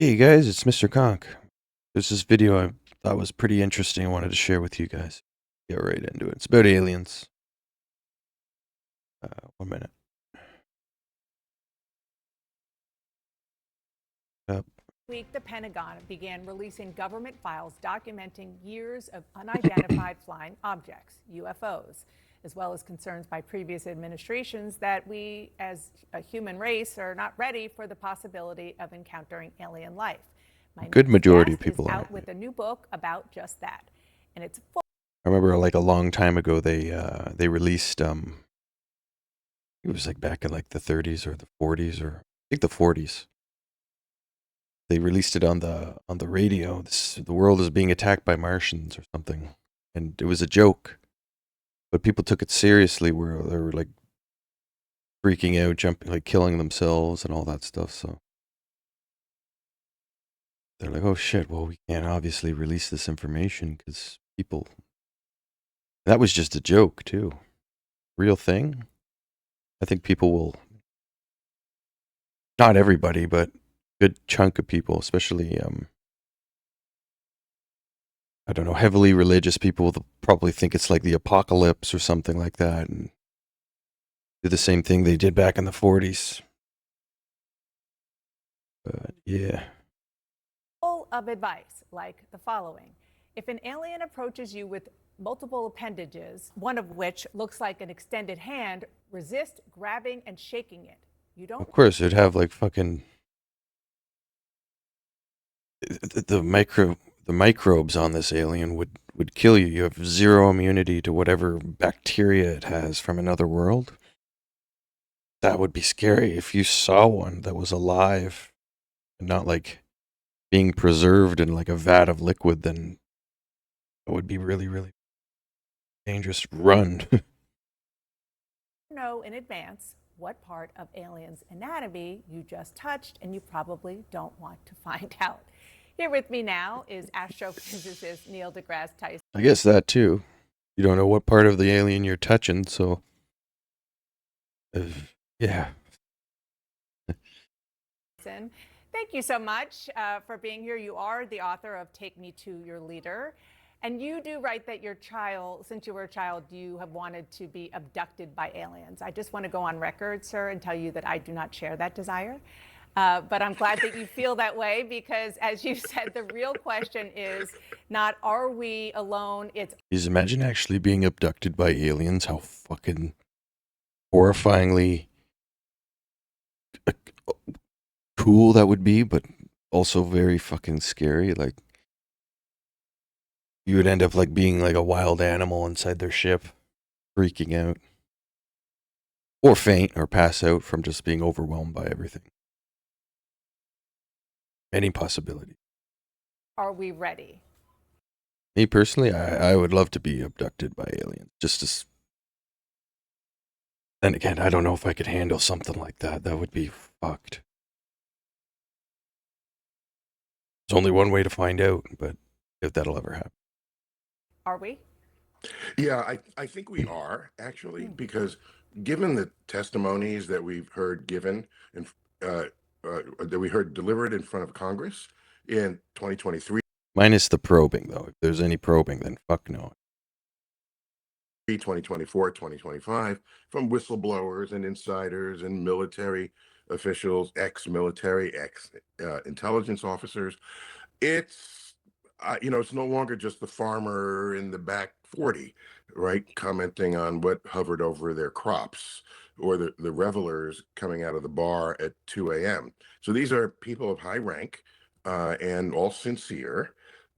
Hey guys, it's Mr. Conk. There's this video I thought was pretty interesting. I wanted to share with you guys. Get right into it. It's about aliens. 1 minute. Up. Week, the Pentagon began releasing government files documenting years of unidentified flying objects, UFOs, as well as concerns by previous administrations that we, as a human race, are not ready for the possibility of encountering alien life. My Good next majority of guest is people out aren't. with a new book about just that, and it's full. I remember like a long time ago they released it was like back in like the 30s or the 40s or I think the 40s. They released it on the radio. The world is being attacked by Martians or something, and it was a joke, but people took it seriously. Where they were like freaking out, jumping, like killing themselves and all that stuff. So they're like, oh shit, well, we can't obviously release this information because people. That was just a joke, too. Real thing. I think people will. Not everybody, but a good chunk of people, especially, I don't know, heavily religious people will probably think it's like the apocalypse or something like that and do the same thing they did back in the 40s. But yeah. Full of advice, like the following. If an alien approaches you with multiple appendages, one of which looks like an extended hand, resist grabbing and shaking it. You don't. Of course, it'd have like fucking the microbes on this alien would kill you. You have zero immunity to whatever bacteria it has from another world. That would be scary if you saw one that was alive and not like being preserved in like a vat of liquid. Then that would be really, really dangerous. Run. Know in advance what part of aliens' anatomy you just touched, and you probably don't want to find out. Here with me now is astrophysicist Neil deGrasse Tyson. I guess that too. You don't know what part of the alien you're touching, so yeah. Thank you so much for being here. You are the author of Take Me to Your Leader. And you do write that your child, since you were a child, you have wanted to be abducted by aliens. I just want to go on record, sir, and tell you that I do not share that desire. But I'm glad that you feel that way because, as you said, the real question is not are we alone? It's Just imagine actually being abducted by aliens. How fucking horrifyingly cool that would be, but also very fucking scary. Like you would end up like being like a wild animal inside their ship, freaking out, or faint or pass out from just being overwhelmed by everything. Any possibility. are we ready? Me personally, I would love to be abducted by aliens. Just as. Then again, I don't know if I could handle something like that. That would be fucked. There's only one way to find out, but if that'll ever happen. Are we? Yeah, I think we are actually, because given the testimonies that we've heard given and that we heard delivered in front of Congress in 2023, Minus the probing, though. If there's any probing, then fuck no. 2024, 2025, from whistleblowers and insiders and military officials, ex-military, ex-intelligence officers, it's it's no longer just the farmer in the back 40, right, commenting on what hovered over their crops, or the revelers coming out of the bar at 2 a.m. So these are people of high rank, and all sincere.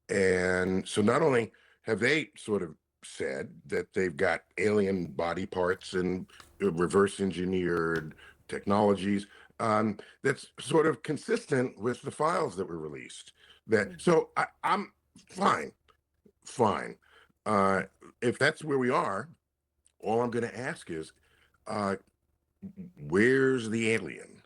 And so not only have they sort of said that they've got alien body parts and reverse engineered technologies, that's sort of consistent with the files that were released. So I'm fine, fine. Uh, if that's where we are, all I'm going to ask is, uh, where's the alien?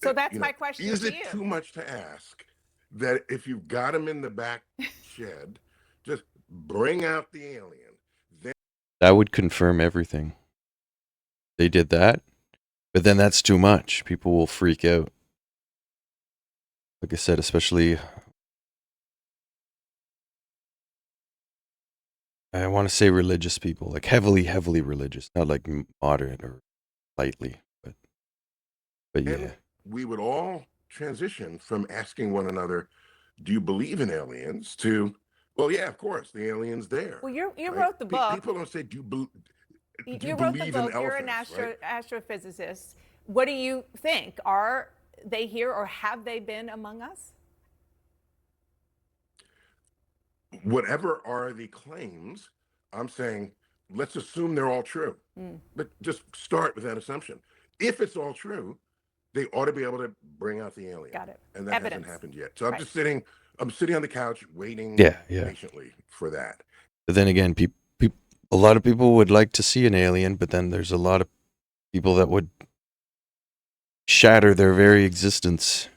So that's my question Is to it you. too much to ask that if you've got him in the back shed, just bring out the alien? That would confirm everything. They did that, but then that's too much. People will freak out. like I said, especially, I want to say religious people, like heavily, heavily religious, not like moderate or lightly, but yeah. And we would all transition from asking one another, do you believe in aliens, to, well, yeah, of course, the alien's there, Well, you right? wrote the book. People don't say, do you You wrote the believe in book. You're an elephants, right? astrophysicist. What do you think? Are they here, or have they been among us? Whatever are the claims, I'm saying, let's assume they're all true. But just start with that assumption. If it's all true, they ought to be able to bring out the alien. Got it. And that hasn't Evidence. happened yet. So Right. I'm sitting on the couch waiting Yeah, yeah. patiently for that. But then again, a lot of people would like to see an alien, but then there's a lot of people that would shatter their very existence.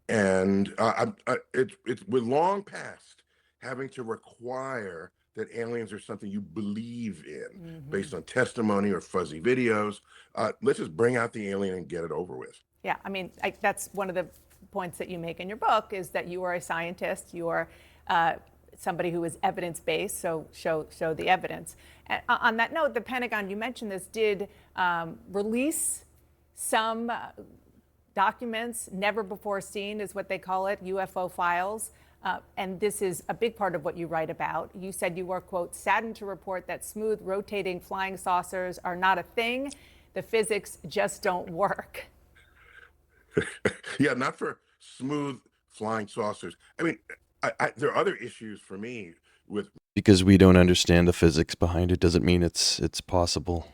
And we're long past having to require that aliens are something you believe in based on testimony or fuzzy videos. Let's just bring out the alien and get it over with. Yeah, I mean, that's one of the points that you make in your book, is that you are a scientist. You are somebody who is evidence-based, so show the evidence. And on that note, the Pentagon, you mentioned this, did release some documents never before seen, is what they call it, UFO files. And this is a big part of what you write about. You said you were, quote, saddened to report that smooth rotating flying saucers are not a thing. The physics just don't work. Yeah, not for smooth flying saucers. I mean, there are other issues for me with Because we don't understand the physics behind it doesn't mean it's possible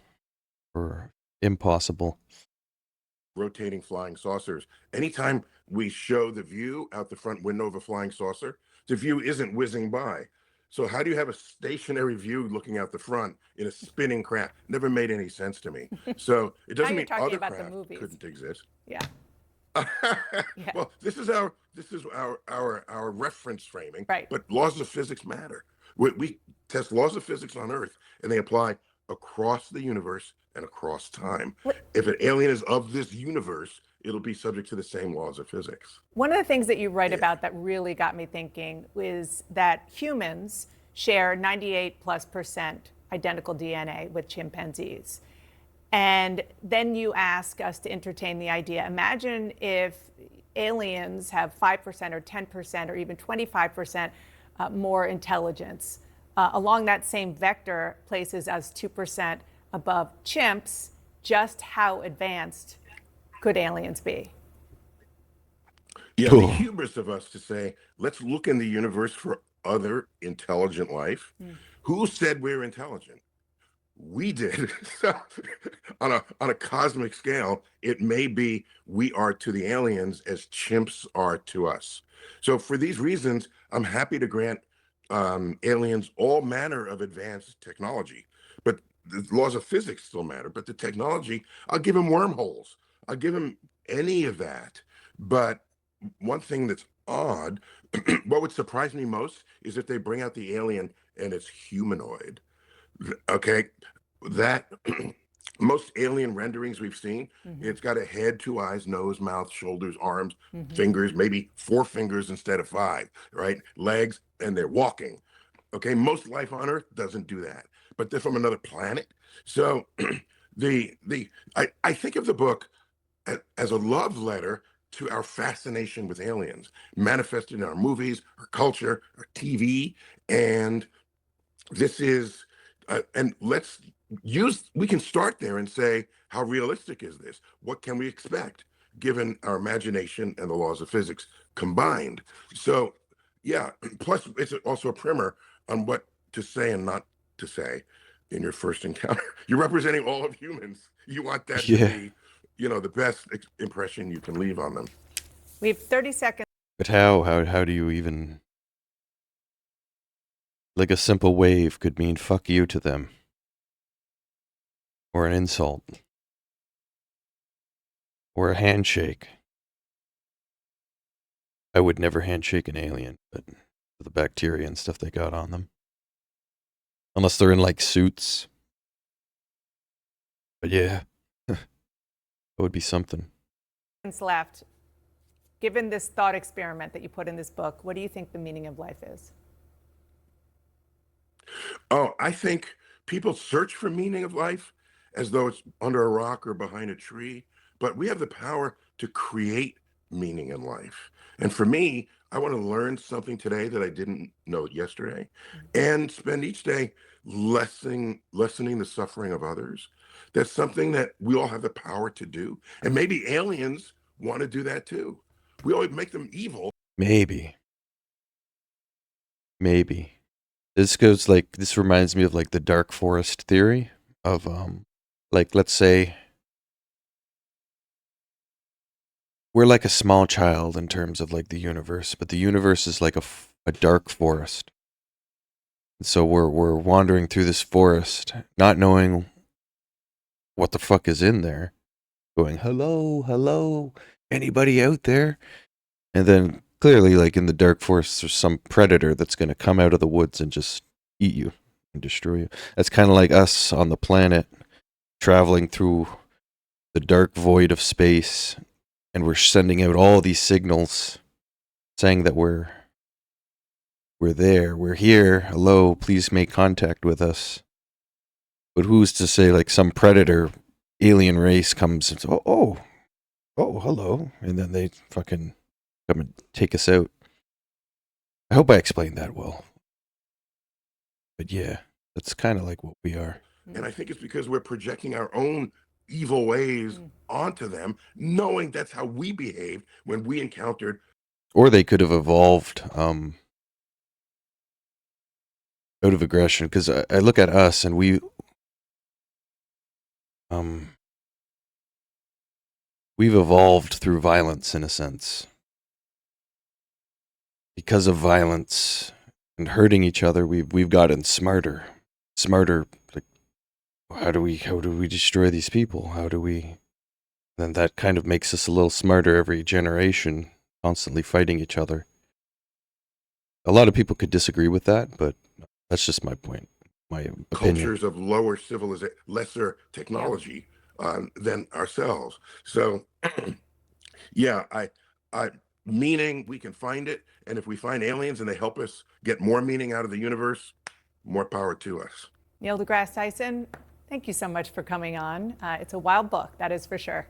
or impossible. rotating flying saucers. Anytime we show the view out the front window of a flying saucer, the view isn't whizzing by. So how do you have a stationary view looking out the front in a spinning craft? Never made any sense to me. So it Now doesn't you're mean talking other about the craft movies. couldn't exist. Yeah. Yeah. Well, this is our reference framing. Right. But laws of physics matter. We test laws of physics on Earth, and they apply across the universe and across time. If an alien is of this universe, it'll be subject to the same laws of physics. One of the things that you write Yeah. about that really got me thinking is that humans share 98+% identical DNA with chimpanzees. And then you ask us to entertain the idea. Imagine if aliens have 5% or 10% or even 25% more intelligence. Along that same vector places us 2% above chimps. Just how advanced could aliens be? Yeah, the Cool. hubris of us to say, let's look in the universe for other intelligent life. Who said we're intelligent? We did. So on a cosmic scale, it may be we are to the aliens as chimps are to us. So for these reasons, I'm happy to grant aliens all manner of advanced technology, but the laws of physics still matter. But the technology, I'll give them wormholes. I'll give them any of that. But one thing that's odd, what would surprise me most is if they bring out the alien and it's humanoid. Okay, that most alien renderings we've seen, it's got a head, two eyes, nose, mouth, shoulders, arms, fingers, maybe 4 fingers instead of 5, right? Legs, and they're walking. Okay, most life on Earth doesn't do that, but they're from another planet. So I think of the book as a love letter to our fascination with aliens, manifested in our movies, our culture, our TV, and this is and let's we can start there and say, how realistic is this? What can we expect given our imagination and the laws of physics combined? So yeah, plus it's also a primer on what to say and not to say in your first encounter. You're representing all of humans. You want that to Yeah. be, the best impression you can leave on them. We have 30 seconds. But how do you even, like, a simple wave could mean fuck you to them, or an insult, or a handshake. I would never handshake an alien, but the bacteria and stuff they got on them, unless they're in like suits. But yeah, that would be something. left. Given this thought experiment that you put in this book, what do you think the meaning of life is? Oh, I think people search for meaning of life as though it's under a rock or behind a tree, but we have the power to create meaning in life. And for me, I want to learn something today that I didn't know yesterday and spend each day lessening the suffering of others. That's something that we all have the power to do. And maybe aliens want to do that too. We always make them evil. Maybe. This reminds me of like the dark forest theory of like, let's say we're like a small child in terms of like the universe, but the universe is like a dark forest. So we're wandering through this forest, not knowing what the fuck is in there, going, hello, anybody out there? And then clearly, like in the dark forest, there's some predator that's going to come out of the woods and just eat you and destroy you. That's kind of like us on the planet traveling through the dark void of space, and we're sending out all these signals saying that we're there, we're here, hello, please make contact with us. But who's to say like some predator alien race comes and says, oh, hello, and then they fucking come and take us out. I hope I explained that well. But yeah, that's kind of like what we are. And I think it's because we're projecting our own evil ways onto them, knowing that's how we behaved when we encountered. Or they could have evolved out of aggression. Because I look at us and we've evolved through violence in a sense. Because of violence and hurting each other, we've gotten smarter. Like, how do we destroy these people? Then that kind of makes us a little smarter every generation, constantly fighting each other. A lot of people could disagree with that, but that's just my point, my opinion. Cultures of lower civilization, lesser technology than ourselves. So, yeah, I meaning, we can find it, and if we find aliens and they help us get more meaning out of the universe, more power to us. Neil deGrasse Tyson, thank you so much for coming on. It's a wild book, that is for sure.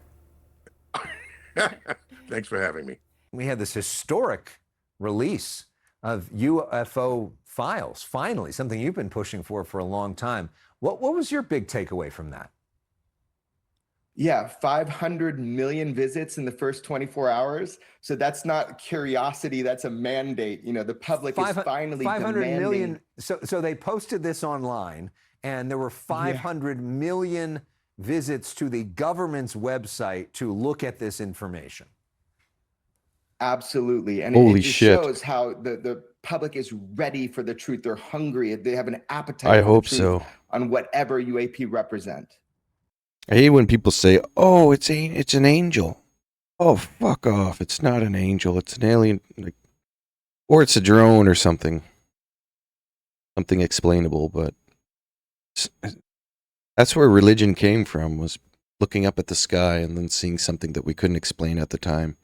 Thanks for having me. We had this historic release of UFO files, finally, something you've been pushing for a long time. What was your big takeaway from that? Yeah, 500 million visits in the first 24 hours. So that's not curiosity, that's a mandate. You know, the public is finally 500 demanding. million. So they posted this online, and there were 500 million visits to the government's website to look at this information. Absolutely. And Holy it just shit. shows how the public is ready for the truth. They're hungry. They have an appetite I for hope the truth so. on whatever UAP represent. I hate when people say, "Oh, it's an angel." Oh, fuck off! It's not an angel. It's an alien, like, or it's a drone or something explainable. But that's where religion came from, was looking up at the sky and then seeing something that we couldn't explain at the time.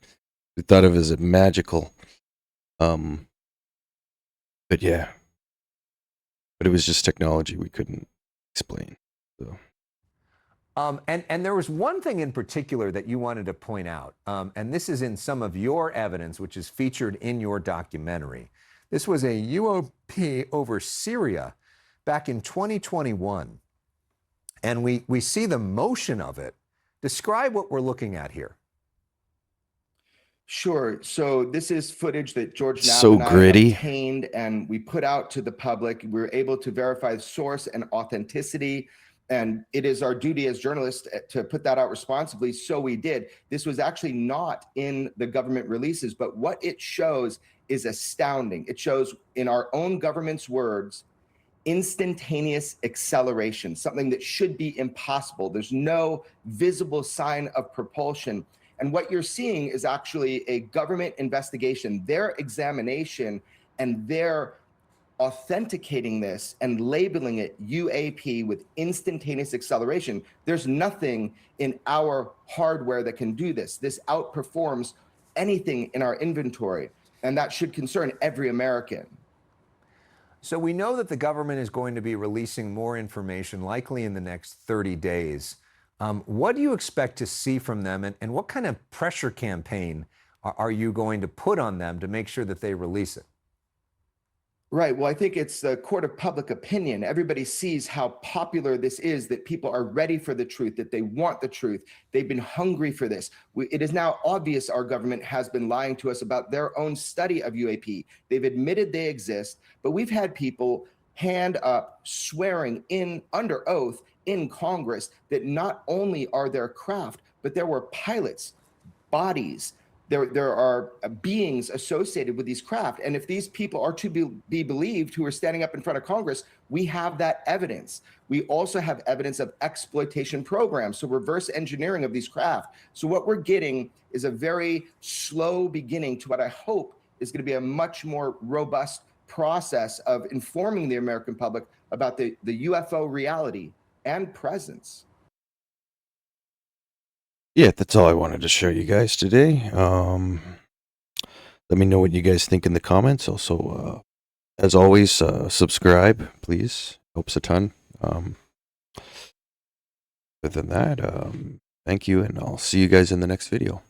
We thought of it as a magical, but yeah, but it was just technology we couldn't explain. So. And there was one thing in particular that you wanted to point out, and this is in some of your evidence, which is featured in your documentary. This was a UOP over Syria back in 2021, and we see the motion of it. Describe what we're looking at here. Sure. So this is footage that George Knapp So and I gritty. obtained, and we put out to the public. We were able to verify the source and authenticity. And it is our duty as journalists to put that out responsibly. So we did. This was actually not in the government releases, but what it shows is astounding. It shows, in our own government's words, instantaneous acceleration, something that should be impossible. There's no visible sign of propulsion. And what you're seeing is actually a government investigation, their examination, and their authenticating this and labeling it UAP with instantaneous acceleration. There's nothing in our hardware that can do this. This outperforms anything in our inventory, and that should concern every American. So we know that the government is going to be releasing more information, likely in the next 30 days. What do you expect to see from them, and what kind of pressure campaign are you going to put on them to make sure that they release it? Right. Well, I think it's the court of public opinion. Everybody sees how popular this is, that people are ready for the truth, that they want the truth. They've been hungry for this. It is now obvious our government has been lying to us about their own study of UAP. They've admitted they exist, but we've had people hand up swearing under oath in Congress that not only are there craft, but there were pilots, bodies, there are beings associated with these craft. And if these people are to be believed who are standing up in front of Congress, we have that evidence. We also have evidence of exploitation programs, so reverse engineering of these craft. So what we're getting is a very slow beginning to what I hope is going to be a much more robust process of informing the American public about the UFO reality and presence. Yeah, that's all I wanted to show you guys today. Let me know what you guys think in the comments. Also, as always, subscribe, please. Helps a ton. Other than that, thank you, and I'll see you guys in the next video.